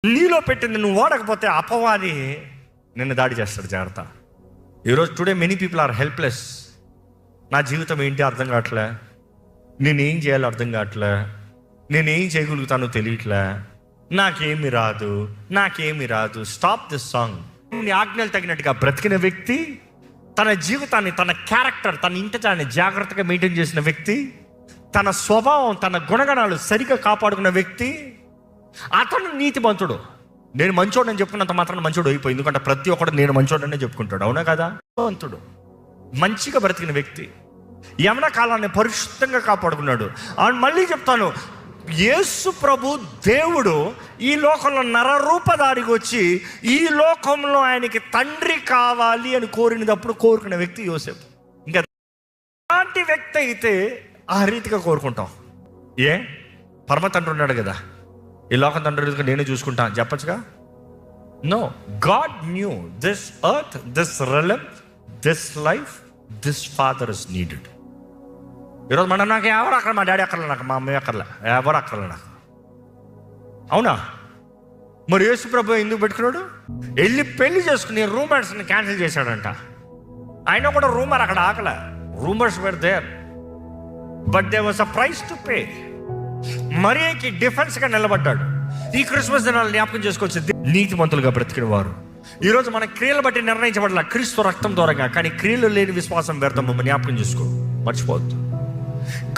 నీలో పెట్టింది నువ్వు వాడకపోతే అపవాది నిన్ను దాడి చేస్తాడు. జాగ్రత్త. ఈరోజు today many people are helpless. నా జీవితం ఏంటి అర్థం కావట్లే, నేనేం చేయాలో అర్థం కావట్లే, నేనేం చేయగలుగుతానో తెలియట్లే, నాకేమి రాదు. Stop this song. నీ ఆజ్ఞలు తగినట్టుగా బ్రతికిన వ్యక్తి, తన జీవితాన్ని, తన క్యారెక్టర్, తన ఇంటిని జాగ్రత్తగా మెయింటైన్ చేసిన వ్యక్తి, తన స్వభావం, తన గుణగణాలు సరిగ్గా కాపాడుకున్న వ్యక్తి, అతను నీతిమంతుడు. నేను మంచోడని చెప్పుకున్నంత మాత్రం మంచోడు అయిపోయి, ఎందుకంటే ప్రతి ఒక్కడు నేను మంచోడనే చెప్పుకుంటాడు. అవునా కదా? మంతుడు, మంచిగా బ్రతికిన వ్యక్తి, యవన కాలాన్ని పరిశుద్ధంగా కాపాడుకున్నాడు. అవును, మళ్ళీ చెప్తాను, యేసు ప్రభు దేవుడు ఈ లోకంలో నరరూపధారికి వచ్చి ఈ లోకంలో ఆయనకి తండ్రి కావాలి అని కోరినప్పుడు కోరుకున్న వ్యక్తి యోసేపు. ఇంకా అలాంటి వ్యక్తి అయితే ఆ రీతిగా కోరుకుంటాం. పరమ తండ్రి ఉన్నాడు కదా, ఈ లోకం తండ్రి నేనే చూసుకుంటా అని చెప్పచ్చుగా. No, god knew this earth, this realm, this life, this father is needed. ఈరోజు నాకు ఎవరు అక్కడ, మా డాడీ అక్కర్లే, నాకు మా అమ్మాయి అక్కర్లే, ఎవరు అక్కర్లే నాకు. అవునా? మరి యేసు ప్రభు ఎందుకు పెట్టుకున్నాడు? వెళ్ళి పెళ్లి చేసుకుని రూమర్స్ని క్యాన్సిల్ చేశాడంట. ఆయన కూడా రూమర్ అక్కడ ఆకలే. Rumours were there, but they was a price to pay. మరియకి డిఫెన్స్గా నిలబడ్డాడు. ఈ క్రిస్మస్ దినాలు జ్ఞాపకం చేసుకోవచ్చు. నీతిమంతులుగా బ్రతికిన వారు ఈరోజు మన క్రియలు బట్టి నిర్ణయించబడాల, క్రీస్తు రక్తం ద్వారాగా. కానీ క్రియలు లేని విశ్వాసం వ్యర్థం. జ్ఞాపకం చేసుకో, మర్చిపోవద్దు.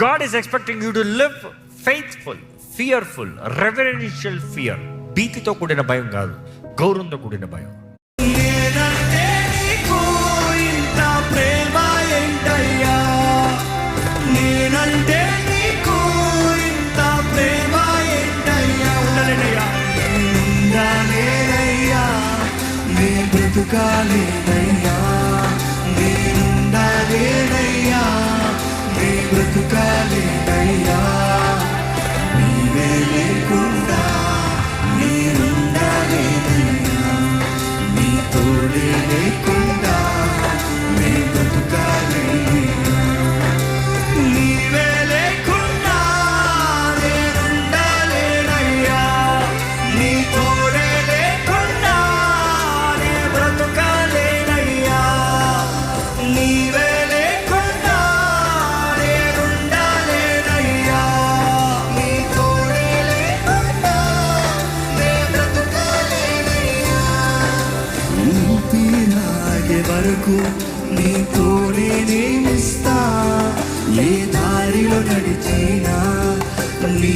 God is expecting you to live faithful, fearful, reverential fear. భీతితో కూడిన భయం కాదు, గౌరవంతో కూడిన భయం. నేనంటే నీకు ఇంత ప్రేమ ఏంటయ్యా, నేనంటే నీకు ఇంత ప్రేమ ఏంటయ్యా. ఉండలేనయ్యా, ఉండలేనయ్యా, నీ బ్రతుకాలేనయ్యా, నేనుండలేనయ్యా, నీ బ్రతుకాలేనయ్యా, నీవే లేకుండా నేనుండలేనయ్యా, నీ తోడే లేకుండా నీ బ్రతుకాలేనయ్యా, నీవే లేకుండా నేనుండలేనయ్యా, నీ తోడే లేకుండా నీ బ్రతుకాలేనయ్యా, నీవే వరకు నీతోనే నేనిస్తా. ఏ దారిలో నడిచినా నీ